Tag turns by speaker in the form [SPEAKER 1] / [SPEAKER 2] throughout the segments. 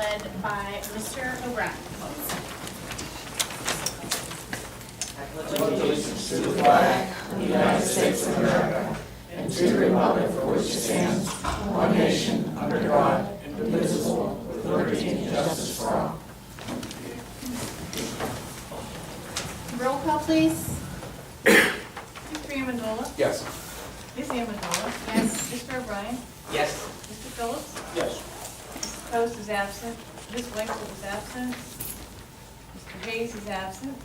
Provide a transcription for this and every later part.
[SPEAKER 1] led by Mr. O'Brien.
[SPEAKER 2] Allegiance to the flag of the United States of America and to the republic for which it stands, one nation, under God, indivisible, with liberty and justice for all.
[SPEAKER 1] Roll call, please.
[SPEAKER 3] Mr. Amendola?
[SPEAKER 2] Yes.
[SPEAKER 3] Ms. Amendola?
[SPEAKER 1] Yes.
[SPEAKER 3] Mr. O'Brien?
[SPEAKER 2] Yes.
[SPEAKER 3] Mr. Phillips?
[SPEAKER 2] Yes.
[SPEAKER 3] Mrs. Post is absent. Ms. Wexler is absent. Mr. Hayes is absent.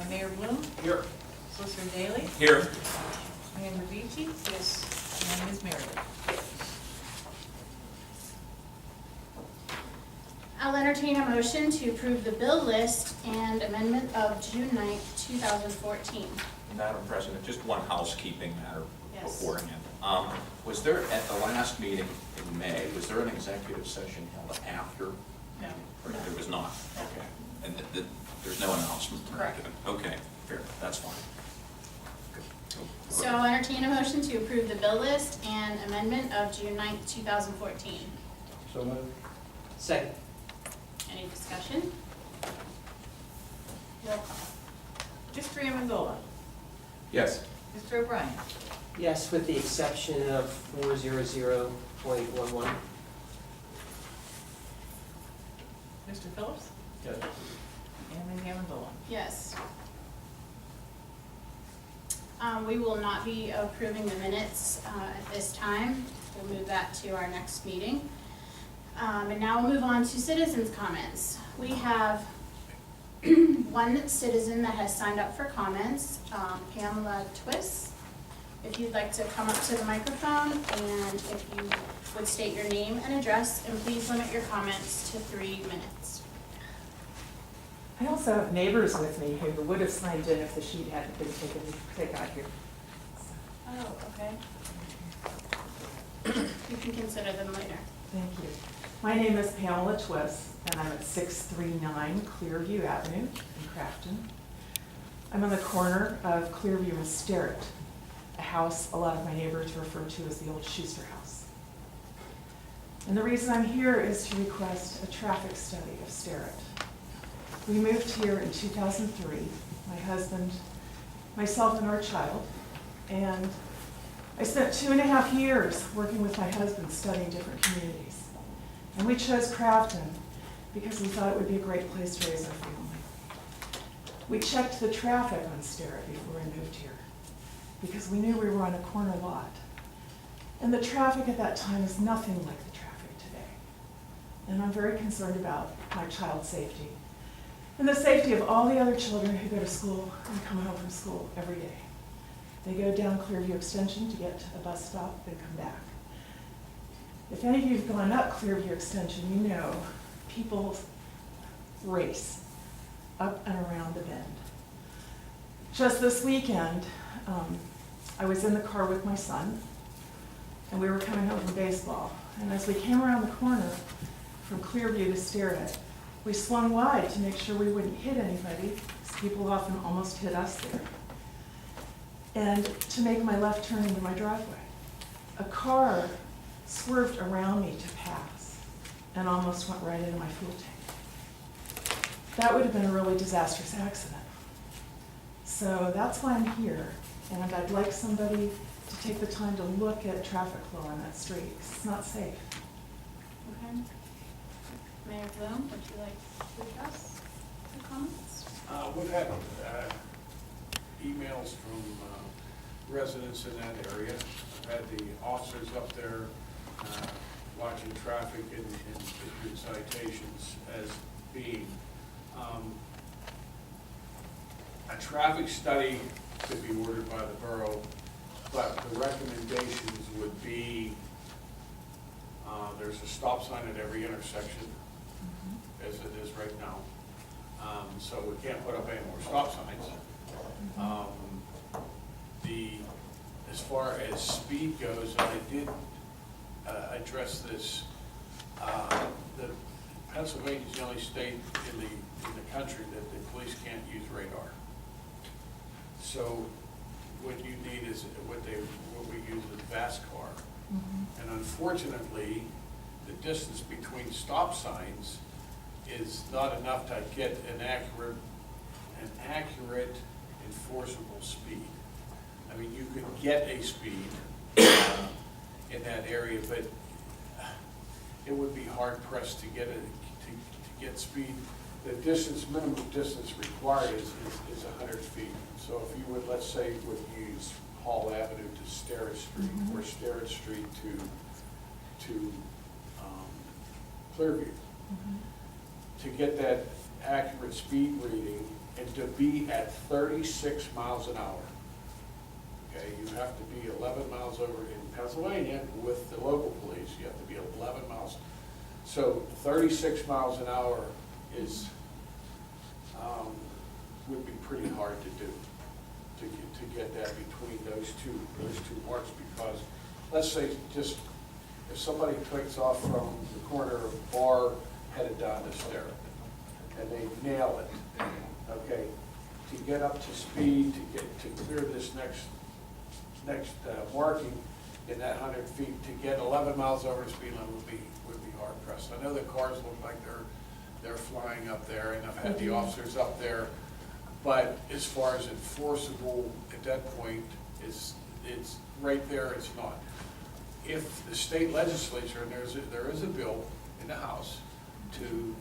[SPEAKER 3] Mayor Bloom?
[SPEAKER 2] Here.
[SPEAKER 3] Solicitor Daley?
[SPEAKER 2] Here.
[SPEAKER 3] Mayor Luigi? Yes. And Ms. Meredith?
[SPEAKER 1] I'll entertain a motion to approve the bill list and amendment of June 9th, 2014.
[SPEAKER 4] Madam President, just one housekeeping matter
[SPEAKER 1] Yes.
[SPEAKER 4] beforehand. Was there, at the last meeting in May, was there an executive session held after?
[SPEAKER 3] No.
[SPEAKER 4] Or there was not? Okay. And there's no announcement? or
[SPEAKER 1] Correct.
[SPEAKER 4] anything? Okay, fair, that's fine. Good.
[SPEAKER 1] So I'll entertain a motion to approve the bill list and amendment of June 9th, 2014.
[SPEAKER 2] So moved. Second.
[SPEAKER 1] Any discussion? Roll call.
[SPEAKER 3] Mr. Amendola?
[SPEAKER 4] Yes.
[SPEAKER 3] Mr. O'Brien?
[SPEAKER 5] Yes, with the exception of 400.11.
[SPEAKER 3] Mr. Phillips?
[SPEAKER 2] Yes.
[SPEAKER 3] And Ms. Amendola?
[SPEAKER 1] Yes. We will not be approving the minutes at this time. We'll move that to our next meeting. And now we'll move on to citizens' comments. We have one citizen that has signed up for comments, Pamela Twist. If you'd like to come up to the microphone, and if you would state your name and address, and please limit your comments to 3 minutes.
[SPEAKER 6] I also have neighbors with me who would have signed in if the sheet hadn't been taken, they got here.
[SPEAKER 1] Oh, okay. You can consider them later.
[SPEAKER 6] Thank you. My name is Pamela Twist, and I'm at 639 Clearview Avenue in Crafton. I'm on the corner of Clearview and Sterrett, a house a lot of my neighbors refer to as the old Schuster house. And the reason I'm here is to request a traffic study of Sterrett. We moved here in 2003, my husband, myself, and our child, and I spent 2.5 years working with my husband studying different communities. And we chose Crafton because we thought it would be a great place to raise our family. We checked the traffic on Sterrett before we moved here because we knew we were on a corner lot. And the traffic at that time is nothing like the traffic today. And I'm very concerned about my child's safety and the safety of all the other children who go to school and come home from school every day. They go down Clearview Extension to get to a bus stop, then come back. If any of you have gone up Clearview Extension, you know people race up and around the bend. Just this weekend, I was in the car with my son, and we were coming home from baseball. And as we came around the corner from Clearview to Sterrett, we swung wide to make sure we wouldn't hit anybody, because people often almost hit us there. And to make my left turn into my driveway, a car swerved around me to pass and almost went right into my fuel tank. That would have been a really disastrous accident. So that's why I'm here, and I'd like somebody to take the time to look at traffic flow on that street, because it's not safe.
[SPEAKER 1] Okay. Mayor Bloom, would you like to address the comments?
[SPEAKER 7] We've had emails from residents in that area. I've had the officers up there watching traffic and issuing citations as being a traffic study could be ordered by the borough, but the recommendations would be there's a stop sign at every intersection, as it is right now. So we can't put up any more stop signs. As far as speed goes, I did address this. Pennsylvania is the only state in the country that the police can't use radar. So what you need is what we use is VASCAR. And unfortunately, the distance between stop signs is not enough to get an accurate enforceable speed. I mean, you could get a speed in that area, but it would be hard pressed to get get speed. The distance, minimum distance required is 100 feet. So if you would, let's say, would use Hall Avenue to Sterrett Street, or Sterrett Street to Clearview, to get that accurate speed reading and to be at 36 miles an hour. Okay, you have to be 11 miles over in Pennsylvania with the local police. You have to be 11 miles. So 36 miles an hour is, would be pretty hard to do, to get that between those two marks, because let's say just, if somebody takes off from the corner of Bar headed down to Sterrett, and they nail it, okay, to get up to speed, to clear this next marking in that 100 feet, to get 11 miles over the speed limit would be hard pressed. I know the cars look like they're flying up there, and I've had the officers up there, but as far as enforceable at that point, it's right there, it's not. If the state legislature, and there is a bill in the House to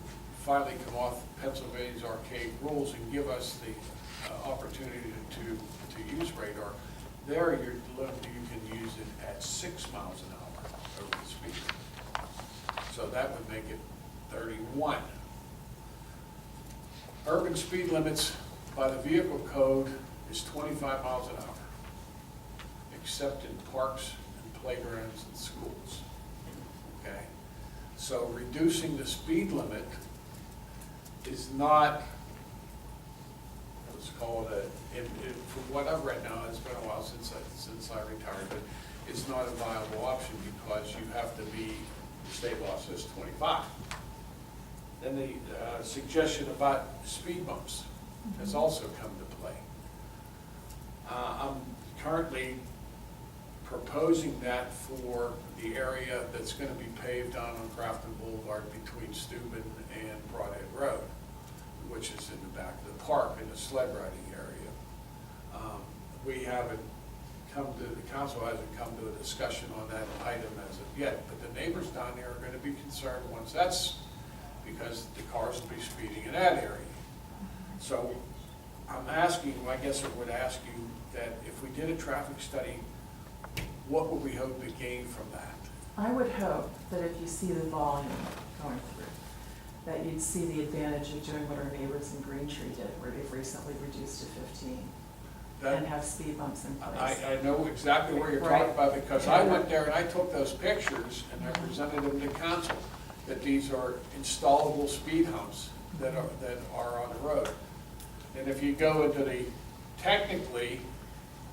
[SPEAKER 7] finally come off Pennsylvania's archaic rules and give us the opportunity to use radar, there you can use it at 6 miles an hour over the speed. So that would make it 31. Urban speed limits by the vehicle code is 25 miles an hour, except in parks and playgrounds and schools. Okay? So reducing the speed limit is not, let's call it from what I've read now, it's been a while since I retired, but it's not a viable option because you have to be, the state law says 25. Then the suggestion about speed bumps has also come to play. I'm currently proposing that for the area that's going to be paved on Crafton Boulevard between Steuben and Broadhead Road, which is in the back of the park in the sled riding area. We haven't come to, the council hasn't come to a discussion on that item as of yet, but the neighbors down there are going to be concerned once that's, because the cars will be speeding in that area. So I'm asking, I guess I would ask you that if we did a traffic study, what would we hope to gain from that?
[SPEAKER 6] I would hope that if you see the volume going through, that you'd see the advantage of doing what our neighbors in Green Tree did, where they've recently reduced to 15 and have speed bumps in place.
[SPEAKER 7] I know exactly where you're talking about, because I went there and I took those pictures and I presented them to council, that these are installable speed humps that are on the road. And if you go into the, technically,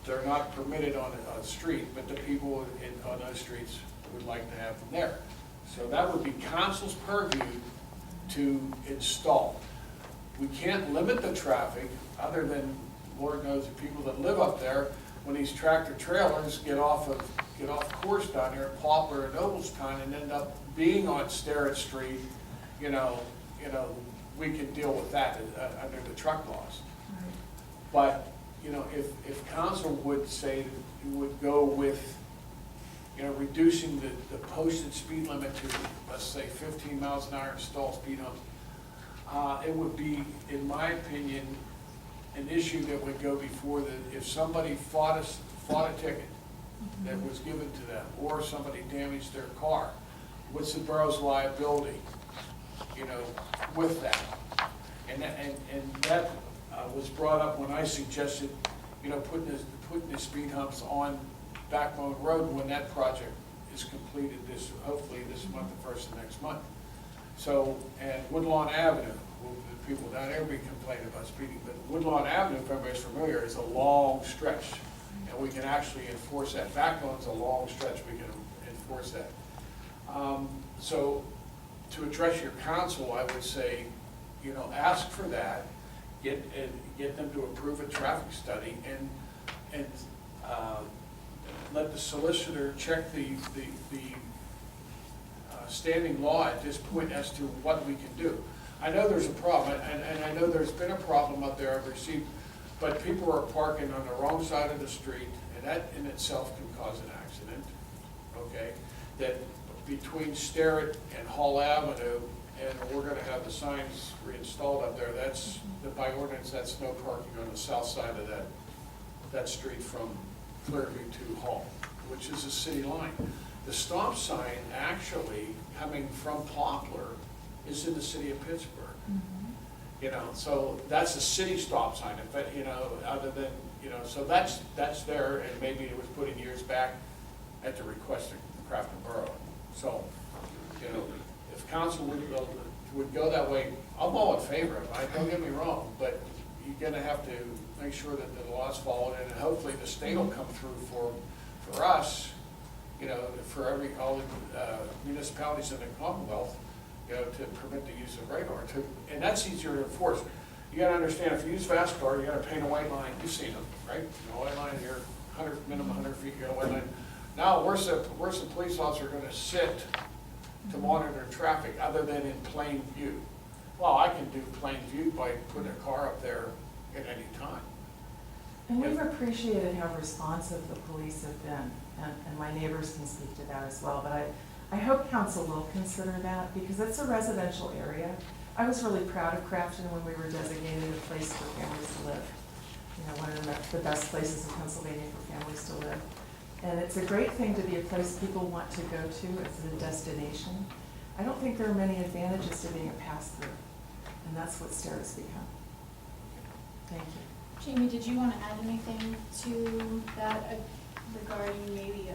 [SPEAKER 7] they're not permitted on a street, but the people on those streets would like to have them there. So that would be council's purview to install. We can't limit the traffic, other than Lord knows the people that live up there, when these tractor trailers get off course down here at Poplar and Noblestown and end up being on Sterrett Street. You know, we could deal with that under the truck laws.
[SPEAKER 6] Right.
[SPEAKER 7] But you know, if council would say, would go with, you know, reducing the posted speed limit to, let's say, 15 miles an hour installed speed humps, it would be, in my opinion, an issue that would go before if somebody fought a ticket that was given to them, or somebody damaged their car, what's the borough's liability, you know, with that? And that was brought up when I suggested, you know, putting the speed humps on Backbone Road when that project is completed hopefully this month, the first of next month. So, and Woodlawn Avenue, the people down there will be complaining about speeding, but Woodlawn Avenue, if everybody's familiar, is a long stretch, and we can actually enforce that. Backbone's a long stretch, we can enforce that. So, to address your council, I would say, you know, ask for that, get them to approve a traffic study, and let the solicitor check the standing law at this point as to what we can do. I know there's a problem, and I know there's been a problem up there, I've received, but people are parking on the wrong side of the street, and that in itself can cause an accident, okay? That between Sterrett and Hall Avenue, and we're gonna have the signs reinstalled up there, that's, by ordinance, that's no parking on the south side of that street from Clearview to Hall, which is a city line. The stop sign actually coming from Poplar is in the city of Pittsburgh. You know, so that's a city stop sign, but, you know, other than, you know, so that's there, and maybe it was put in years back at the request of Crafton Borough. So, you know, if council would go that way, I'm all in favor of it, don't get me wrong, but you're gonna have to make sure that the law's followed, and hopefully the state will come through for us, you know, for all the municipalities in the Commonwealth, you know, to permit the use of radar, and that's easier to enforce. You gotta understand, if you use Vastar, you gotta paint a white line, you've seen them, right? You know, white line here, minimum 100 feet, you got a white line. Now, where's the police officer gonna sit to monitor traffic other than in plain view? Well, I can do plain view by putting a car up there at any time.
[SPEAKER 6] And we've appreciated how responsive the police have been, and my neighbors can speak to that as well, but I hope council will consider that, because it's a residential area. I was really proud of Crafton when we were designated a place for families to live. You know, one of the best places in Pennsylvania for families to live. And it's a great thing to be a place people want to go to as a destination. I don't think there are many advantages to being a pass-through, and that's what Sterrett's become. Thank you.
[SPEAKER 1] Jamie, did you want to add anything to that regarding maybe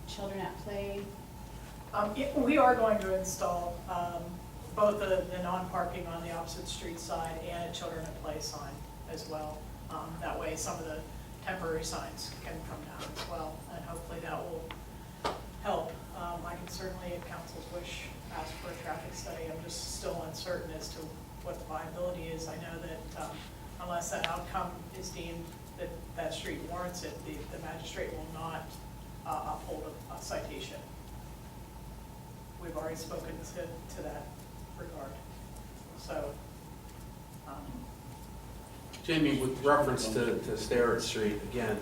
[SPEAKER 1] children at play?
[SPEAKER 8] We are going to install both the non-parking on the opposite street side and a children at play sign as well. That way some of the temporary signs can come down as well, and hopefully that will help. I can certainly, at council's wish, ask for a traffic study. I'm just still uncertain as to what the viability is. I know that unless that outcome is deemed that that street warrants it, the magistrate will not uphold a citation. We've already spoken to that regard. So,
[SPEAKER 2] Jamie, with reference to Sterrett Street, again,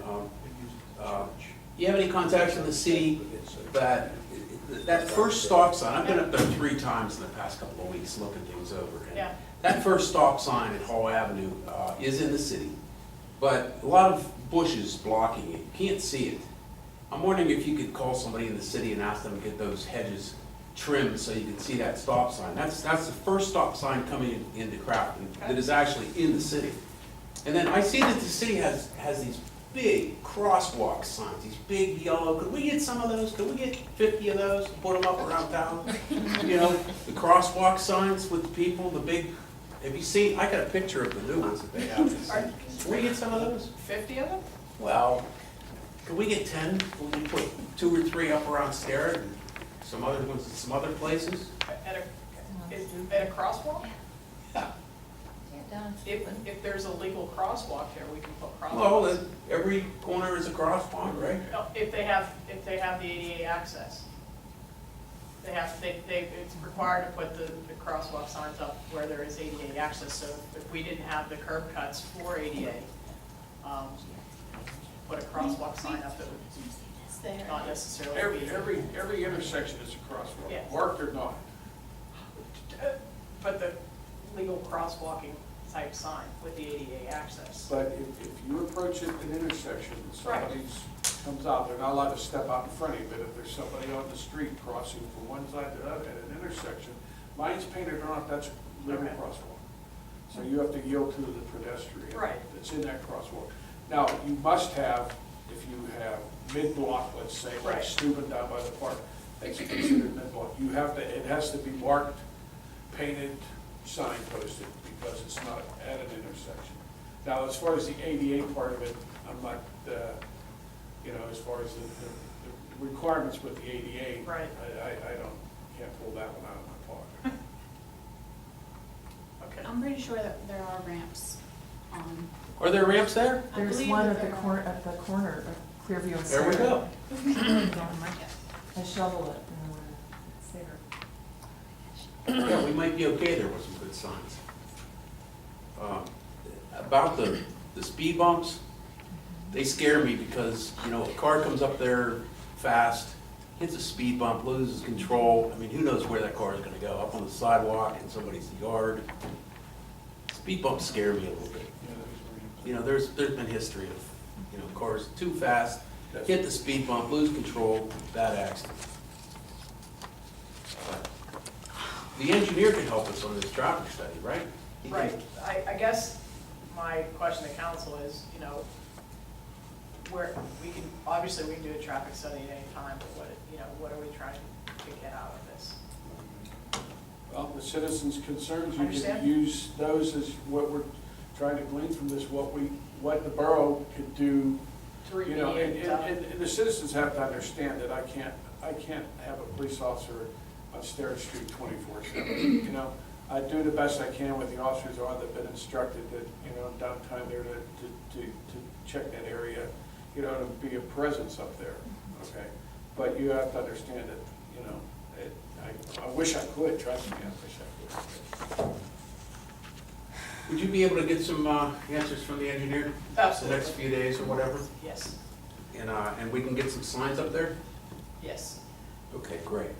[SPEAKER 2] you have any contacts in the city that first stop sign, I've been up there 3 times in the past couple of weeks looking things over. And
[SPEAKER 8] yeah.
[SPEAKER 2] that first stop sign at Hall Avenue is in the city, but a lot of bushes blocking it. You can't see it. I'm wondering if you could call somebody in the city and ask them to get those hedges trimmed so you can see that stop sign. That's the first stop sign coming into Crafton that is actually in the city. And then I see that the city has these big crosswalk signs, these big yellow. Could we get some of those? Could we get 50 of those and put them up around town? You know, the crosswalk signs with the people, the big. Have you seen? I got a picture of the new ones that they have. Can we get some of those?
[SPEAKER 8] 50 of them?
[SPEAKER 2] Well, could we get 10? Can we put 2 or 3 up around Sterrett and some other ones at some other places?
[SPEAKER 8] At a crosswalk?
[SPEAKER 2] Yeah.
[SPEAKER 8] If there's a legal crosswalk there, we can put crosswalks.
[SPEAKER 2] Well, every corner is a crosswalk, right?
[SPEAKER 8] No, if they have the ADA access. It's required to put the crosswalk signs up where there is ADA access. So if we didn't have the curb cuts for ADA, put a crosswalk sign up that would not necessarily be.
[SPEAKER 7] Every intersection is a crosswalk,
[SPEAKER 8] Yes.
[SPEAKER 7] marked or not.
[SPEAKER 8] But the legal crosswalking type sign with the ADA access.
[SPEAKER 7] But if you approach it at an intersection and somebody comes out, they're not allowed to step out in front of you, but if there's somebody on the street crossing from one side to the other at an intersection, mine's painted or not, that's legal
[SPEAKER 8] Okay.
[SPEAKER 7] crosswalk. So you have to yield to the pedestrian
[SPEAKER 8] Right.
[SPEAKER 7] that's in that crosswalk. Now, you must have, if you have mid-block, let's say, like
[SPEAKER 8] Right.
[SPEAKER 7] Steuben down by the park, that's considered mid-block. You have to, it has to be marked, painted, sign posted, because it's not at an intersection. Now, as far as the ADA part of it, I'm not, you know, as far as the requirements with the ADA,
[SPEAKER 8] Right.
[SPEAKER 7] I can't pull that one out of my pocket.
[SPEAKER 8] Okay.
[SPEAKER 1] I'm pretty sure that there are ramps on.
[SPEAKER 2] Are there ramps there?
[SPEAKER 1] I
[SPEAKER 6] There's
[SPEAKER 1] believe
[SPEAKER 6] one
[SPEAKER 1] that
[SPEAKER 6] at the
[SPEAKER 1] there are.
[SPEAKER 6] corner of Clearview and
[SPEAKER 2] There we
[SPEAKER 6] Sterrett.
[SPEAKER 2] go.
[SPEAKER 6] I shovel it in the winter.
[SPEAKER 2] Yeah, we might be okay there with some good signs. About the speed bumps, they scare me because, you know, a car comes up there fast, hits a speed bump, loses control. I mean, who knows where that car is gonna go, up on the sidewalk, in somebody's yard. Speed bumps scare me a little bit. You know, there's been history of, you know, cars too fast, hit the speed bump, lose control, bad accident. But the engineer can help us on this traffic study, right? He can-
[SPEAKER 8] Right, I guess my question to council is, you know, where, obviously we can do a traffic study at any time, but what are we trying to get out of this?
[SPEAKER 7] Well, the citizens' concerns, you
[SPEAKER 8] Understand.
[SPEAKER 7] can use those as what we're trying to glean from this, what the borough could do.
[SPEAKER 8] To
[SPEAKER 7] You know,
[SPEAKER 8] remediate stuff?
[SPEAKER 7] and the citizens have to understand that I can't have a police officer on Sterrett Street 24/7. You know, I do the best I can with the officers on that have been instructed that, you know, downtime there to check that area, you know, to be a presence up there, okay? But you have to understand that, you know, I wish I could, trust me, I wish I could.
[SPEAKER 2] Would you be able to get some answers from the engineer the
[SPEAKER 8] Absolutely.
[SPEAKER 2] next few days or whatever?
[SPEAKER 8] Yes,
[SPEAKER 2] And we can get some signs up there?
[SPEAKER 8] yes.
[SPEAKER 2] Okay, great.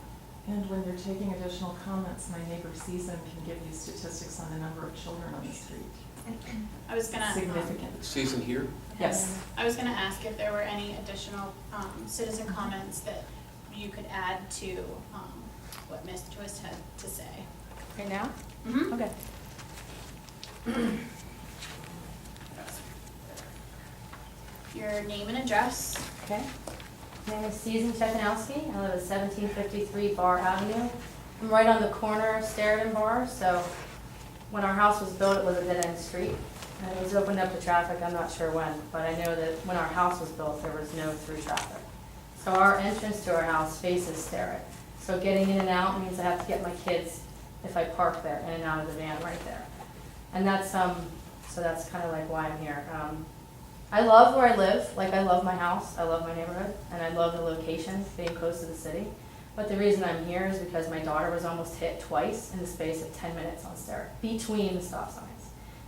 [SPEAKER 6] And when you're taking additional comments, my neighbor Susan can give you statistics on the number of children on the street.
[SPEAKER 1] I was gonna.
[SPEAKER 6] Significant.
[SPEAKER 2] Season here?
[SPEAKER 6] Yes.
[SPEAKER 1] I was gonna ask if there were any additional citizen comments that you could add to what Ms. Twist had to say.
[SPEAKER 3] Okay, now?
[SPEAKER 1] Mm-hmm.
[SPEAKER 3] Okay.
[SPEAKER 1] Your name and address.
[SPEAKER 9] Okay. My name is Susan Chekanowski. I live at 1753 Bar Avenue. I'm right on the corner of Sterrett and Bar, so when our house was built, it was a dead-end street. And it was opened up to traffic, I'm not sure when, but I know that when our house was built, there was no through traffic. So our entrance to our house faces Sterrett. So getting in and out means I have to get my kids, if I park there, in and out of the van right there. And that's, so that's kind of like why I'm here. I love where I live, like I love my house, I love my neighborhood, and I love the location, being close to the city. But the reason I'm here is because my daughter was almost hit twice in the space of 10 minutes on Sterrett, between the stop signs.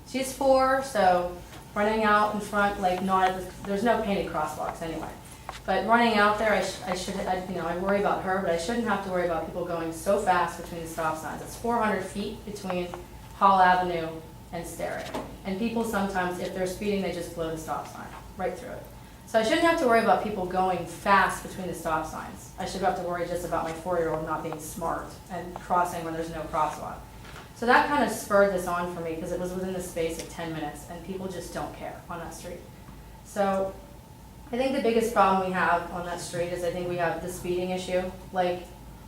[SPEAKER 9] She's 4, so running out in front, like not at the, there's no painted crosswalks anyway. But running out there, I worry about her, but I shouldn't have to worry about people going so fast between the stop signs. It's 400 feet between Hall Avenue and Sterrett. And people sometimes, if they're speeding, they just blow the stop sign right through it. So I shouldn't have to worry about people going fast between the stop signs. I should have to worry just about my 4-year-old not being smart and crossing when there's no crosswalk. So that kind of spurred this on for me because it was within the space of 10 minutes and people just don't care on that street. So I think the biggest problem we have on that street is I think we have the speeding issue. Like,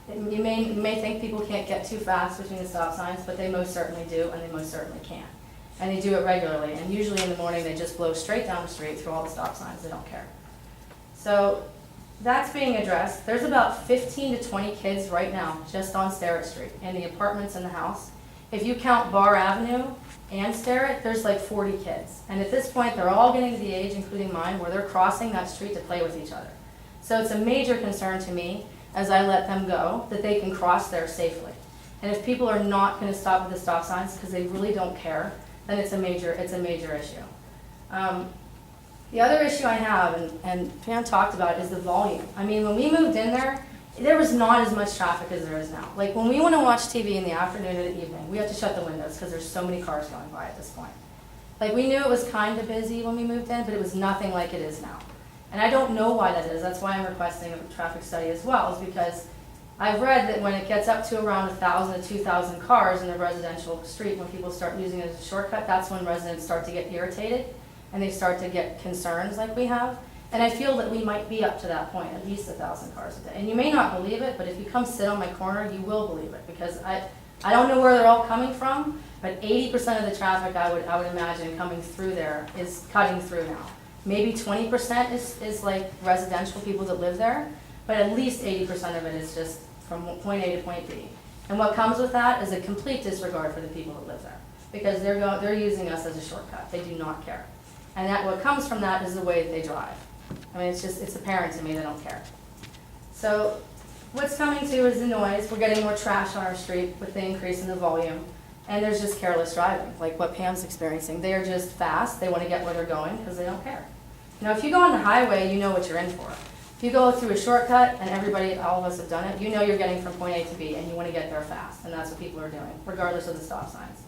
[SPEAKER 9] you may think people can't get too fast between the stop signs, but they most certainly do, and they most certainly can. And they do it regularly, and usually in the morning they just blow straight down the street through all the stop signs, they don't care. So that's being addressed. There's about 15 to 20 kids right now just on Sterrett Street, in the apartments in the house. If you count Bar Avenue and Sterrett, there's like 40 kids. And at this point, they're all getting to the age, including mine, where they're crossing that street to play with each other. So it's a major concern to me, as I let them go, that they can cross there safely. And if people are not going to stop at the stop signs because they really don't care, then it's a major issue. The other issue I have, and Pam talked about, is the volume. I mean, when we moved in there was not as much traffic as there is now. Like, when we want to watch TV in the afternoon or the evening, we have to shut the windows because there's so many cars going by at this point. Like, we knew it was kind of busy when we moved in, but it was nothing like it is now. And I don't know why that is. That's why I'm requesting a traffic study as well, is because I've read that when it gets up to around 1,000 to 2,000 cars in a residential street, when people start using it as a shortcut, that's when residents start to get irritated and they start to get concerns like we have. And I feel that we might be up to that point, at least 1,000 cars a day. And you may not believe it, but if you come sit on my corner, you will believe it, because I don't know where they're all coming from, but 80% of the traffic I would imagine coming through there is cutting through now. Maybe 20% is like residential people that live there, but at least 80% of it is just from point A to point B. And what comes with that is a complete disregard for the people that live there, because they're using us as a shortcut. They do not care. And that what comes from that is the way that they drive. I mean, it's apparent to me they don't care. So what's coming too is the noise. We're getting more trash on our street with the increase in the volume. And there's just careless driving, like what Pam's experiencing. They are just fast, they want to get where they're going because they don't care. You know, if you go on the highway, you know what you're in for. If you go through a shortcut, and everybody, all of us have done it, you know you're getting from point A to B, and you want to get there fast, and that's what people are doing, regardless of the stop signs.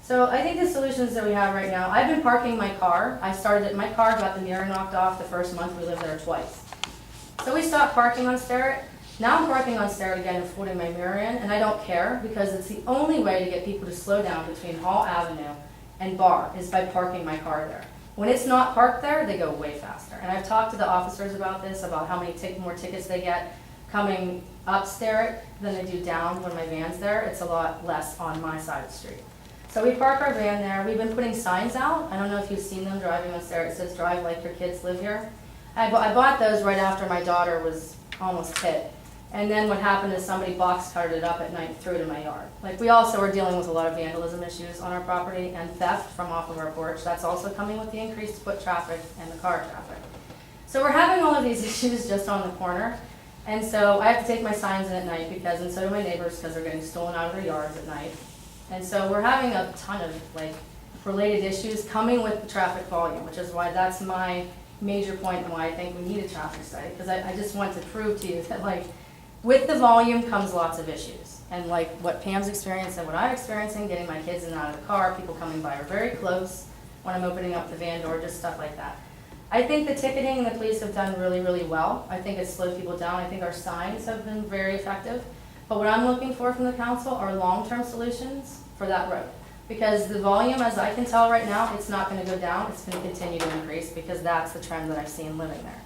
[SPEAKER 9] So I think the solutions that we have right now, I've been parking my car. My car got the mirror knocked off the first month we lived there twice. So we stopped parking on Sterrett. Now I'm parking on Sterrett again and putting my mirror in, and I don't care because it's the only way to get people to slow down between Hall Avenue and Bar is by parking my car there. When it's not parked there, they go way faster. And I've talked to the officers about this, about how many more tickets they get coming up Sterrett than they do down when my van's there. It's a lot less on my side of the street. So we park our van there. We've been putting signs out. I don't know if you've seen them driving on Sterrett. It says, "Drive like your kids live here." I bought those right after my daughter was almost hit. And then what happened is somebody box cutted it up at night and threw it in my yard. Like, we also are dealing with a lot of vandalism issues on our property and theft from off of our porch. That's also coming with the increased foot traffic and the car traffic. So we're having all of these issues just on the corner. And so I have to take my signs in at night because, and so do my neighbors, because they're getting stolen out of their yards at night. And so we're having a ton of like related issues coming with the traffic volume, which is why that's my major point and why I think we need a traffic study. Because I just want to prove to you that, like, with the volume comes lots of issues. And like what Pam's experienced and what I'm experiencing, getting my kids in and out of the car, people coming by are very close when I'm opening up the van door, just stuff like that. I think the ticketing and the police have done really, really well. I think it's slowed people down. I think our signs have been very effective. But what I'm looking for from the council are long-term solutions for that road. Because the volume, as I can tell right now, it's not going to go down. It's going to continue to increase because that's the trend that I've seen living there.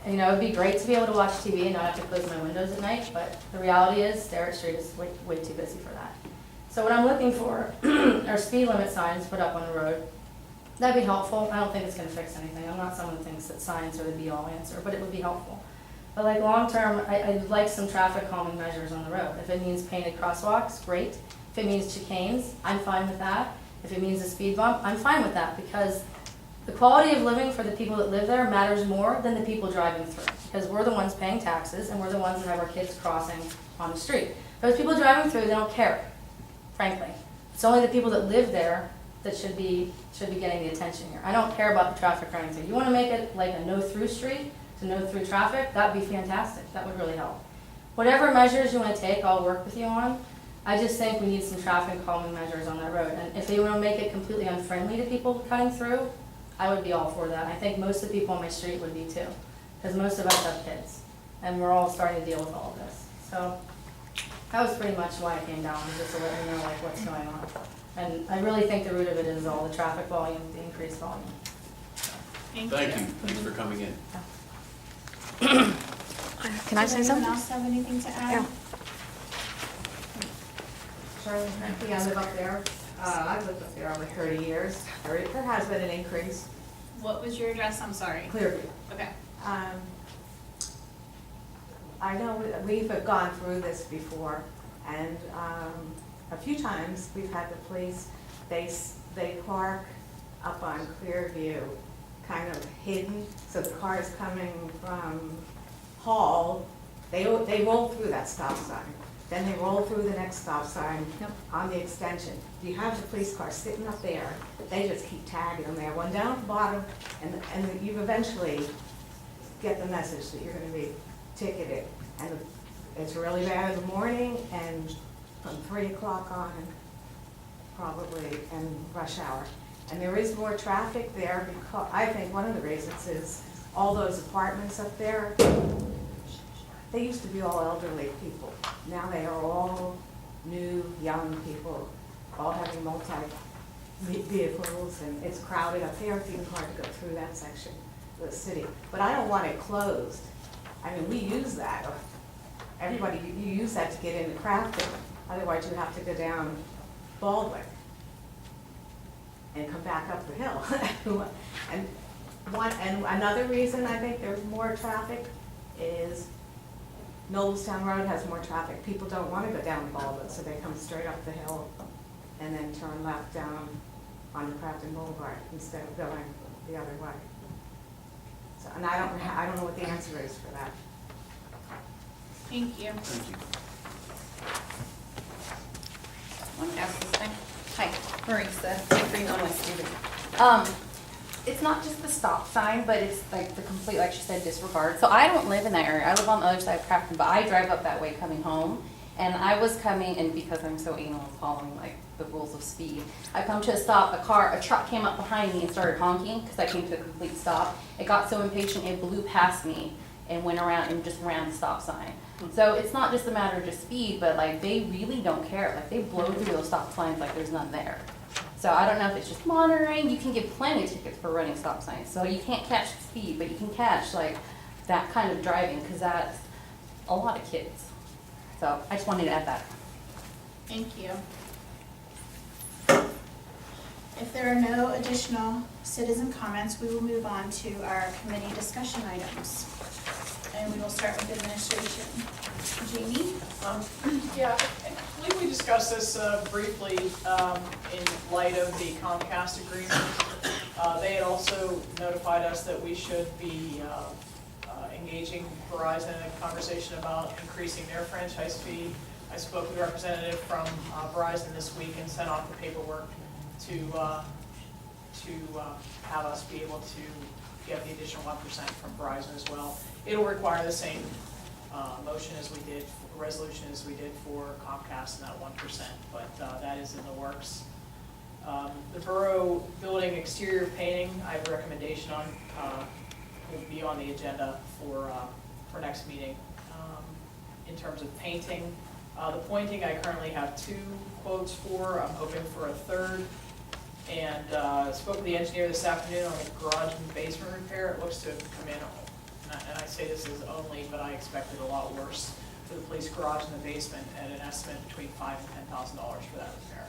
[SPEAKER 9] And, you know, it'd be great to be able to watch TV and not have to close my windows at night, but the reality is Sterrett Street is way too busy for that. So what I'm looking for are speed limit signs put up on the road. That'd be helpful. I don't think it's going to fix anything. I'm not someone who thinks that signs are the be-all answer, but it would be helpful. But like long-term, I'd like some traffic calming measures on the road. If it means painted crosswalks, great. If it means chicanes, I'm fine with that. If it means a speed bump, I'm fine with that because the quality of living for the people that live there matters more than the people driving through. Because we're the ones paying taxes and we're the ones that have our kids crossing on the street. Those people driving through, they don't care, frankly. It's only the people that live there that should be getting the attention here. I don't care about the traffic or anything. You want to make it like a no-through street to no-through traffic, that'd be fantastic. That would really help. Whatever measures you want to take, I'll work with you on. I just think we need some traffic calming measures on that road. And if they want to make it completely unfriendly to people cutting through, I would be all for that. I think most of the people on my street would be too, because most of us have kids, and we're all starting to deal with all of this. So that was pretty much why I came down, just to let you know like what's going on. And I really think the root of it is all the traffic volume, the increased volume.
[SPEAKER 2] Thank you. Thanks for coming in.
[SPEAKER 10] Can I say
[SPEAKER 1] Does
[SPEAKER 10] something?
[SPEAKER 1] anyone else have anything to add?
[SPEAKER 10] Yeah.
[SPEAKER 11] Charlie, I live up there. I've lived up there over 30 years. There has been an increase.
[SPEAKER 1] What was your address? I'm sorry.
[SPEAKER 11] Clearview.
[SPEAKER 1] Okay.
[SPEAKER 11] I know we've gone through this before, and a few times we've had the police, they park up on Clearview, kind of hidden, so the cars coming from Hall, they roll through that stop sign. Then they roll through the next stop sign on the extension. You have the police car sitting up there, they just keep tagging them there, one down at the bottom, and you eventually get the message that you're gonna be ticketed. And it's really bad in the morning and from 3 o'clock on, probably, and rush hour. And there is more traffic there because, I think one of the reasons is all those apartments up there, they used to be all elderly people. Now they are all new, young people, all having multi-vehicles, and it's crowded up there. It's even hard to go through that section of the city. But I don't want it closed. I mean, we use that. Everybody, you use that to get into Crafton. Otherwise, you have to go down Baldwin and come back up the hill. And another reason I think there's more traffic is Noblestown Road has more traffic. People don't want to go down Baldwin, so they come straight up the hill and then turn left down onto Crafton Boulevard instead of going the other way. So, and I don't know what the answer is for that.
[SPEAKER 1] Thank you.
[SPEAKER 2] Thank you.
[SPEAKER 10] Want to ask this thing? Hi, Marisa, Green on West Street. It's not just the stop sign, but it's like the complete, like she said, disregard. So I don't live in that area. I live on the other side of Crafton, but I drive up that way coming home. And I was coming, and because I'm so anal and following like the rules of speed, I come to a stop, a truck came up behind me and started honking because I came to a complete stop. It got so impatient, it blew past me and went around and just ran the stop sign. So it's not just a matter of just speed, but like they really don't care. Like they blow through those stop signs like there's none there. So I don't know if it's just monitoring. You can get plenty of tickets for running stop signs. So you can't catch the speed, but you can catch like that kind of driving because that's a lot of kids. So I just wanted to add that.
[SPEAKER 1] Thank you. If there are no additional citizen comments, we will move on to our committee discussion items. And we will start with administration. Jamie?
[SPEAKER 8] Yeah, I believe we discussed this briefly in light of the Comcast agreement. They had also notified us that we should be engaging Verizon in a conversation about increasing their franchise fee. I spoke with a representative from Verizon this week and sent off the paperwork to have us be able to get the additional 1% from Verizon as well. It'll require the same motion as we did, resolution as we did for Comcast and that 1%, but that is in the works. The borough building exterior painting, I have a recommendation on, will be on the agenda for next meeting. In terms of painting, the pointing, I currently have 2 quotes for. I'm hoping for a third. And spoke with the engineer this afternoon on the garage and basement repair. It looks to have come in, and I say this is only, but I expected a lot worse for the police garage and the basement at an estimate between $5,000 and $10,000 for that repair.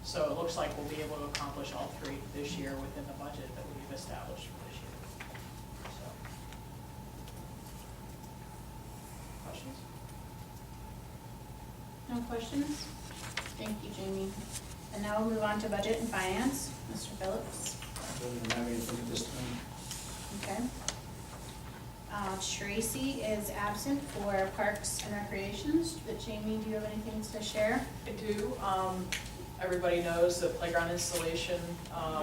[SPEAKER 8] So it looks like we'll be able to accomplish all 3 this year within the budget that we've established for this year. So, questions?
[SPEAKER 1] No questions? Thank you, Jamie. And now we'll move on to budget and finance. Mr. Phillips?
[SPEAKER 4] Doesn't have anything at this time.
[SPEAKER 1] Okay. Tracy is absent for Parks and Recreations, but Jamie, do you have anything to share?
[SPEAKER 8] I do. Everybody knows the playground installation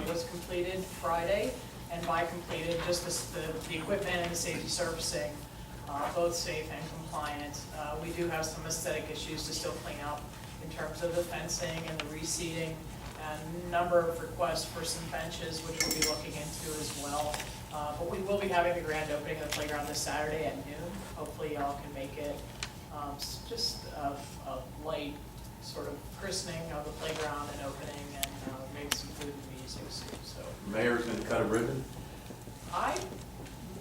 [SPEAKER 8] was completed Friday, and by completed, just the equipment and the safety servicing, both safe and compliant. We do have some aesthetic issues to still clean up in terms of the fencing and the reseating, and a number of requests for some benches, which we'll be looking into as well. But we will be having the grand opening of the playground this Saturday at noon. Hopefully y'all can make it. Just a light sort of christening of the playground and opening, and maybe some food and music soon. So
[SPEAKER 2] Mayor's gonna cut a ribbon.
[SPEAKER 8] I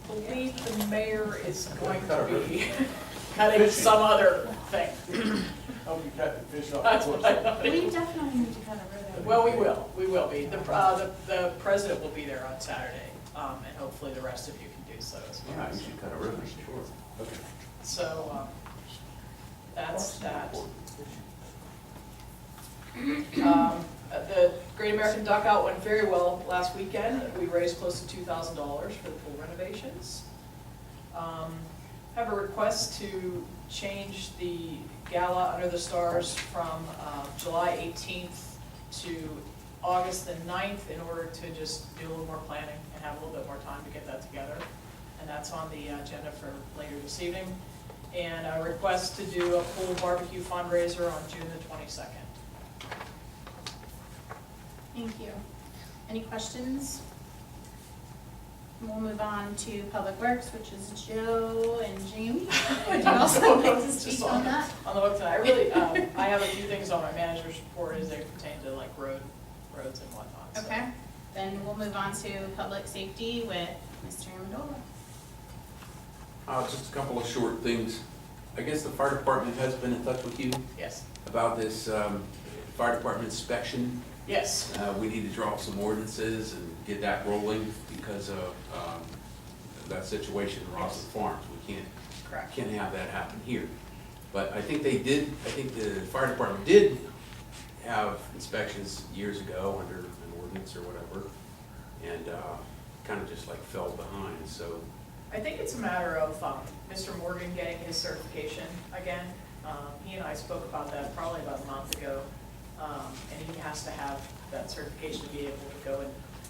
[SPEAKER 8] believe the mayor is going to be cutting some other thing.
[SPEAKER 7] Help you cut the fish off.
[SPEAKER 8] That's what I thought.
[SPEAKER 1] We definitely need to cut a ribbon.
[SPEAKER 8] Well, we will be. The president will be there on Saturday, and hopefully the rest of you can do so as well.
[SPEAKER 2] Yeah, you should cut a ribbon, sure. Okay.
[SPEAKER 8] So, that's that. The Great American Duck Out went very well last weekend. We raised close to $2,000 for the pool renovations. Have a request to change the gala Under the Stars from July 18th to August the 9th in order to just do a little more planning and have a little bit more time to get that together. And that's on the agenda for later this evening. And a request to do a pool barbecue fundraiser on June the 22nd.
[SPEAKER 1] Thank you. Any questions? We'll move on to Public Works, which is Joe and Jamie. Would you also like to speak on that?
[SPEAKER 8] On the hook tonight, I really, I have a few things on my manager's report as they pertain to like roads and whatnot. So.
[SPEAKER 1] Okay, then we'll move on to Public Safety with Mr. Amendola.
[SPEAKER 2] Just a couple of short things. I guess the fire department has been in touch with you
[SPEAKER 8] Yes,
[SPEAKER 2] about this fire department inspection.
[SPEAKER 8] yes,
[SPEAKER 2] We need to draw up some ordinances and get that rolling because of that situation in Rossett Farms. We
[SPEAKER 8] correct.
[SPEAKER 2] can't have that happen here. But I think the fire department did have inspections years ago under an ordinance or whatever, and kind of just like fell behind. So
[SPEAKER 8] I think it's a matter of Mr. Morgan getting his certification again. He and I spoke about that probably about a month ago. And he has to have that certification to be able to go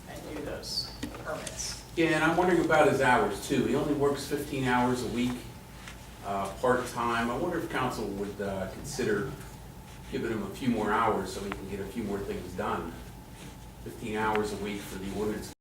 [SPEAKER 8] and do those permits.
[SPEAKER 2] Yeah, and I'm wondering about his hours too. He only works 15 hours a week, part-time. I wonder if council would consider giving him a few more hours so he can get a few more things done. 15 hours a week for the ordinance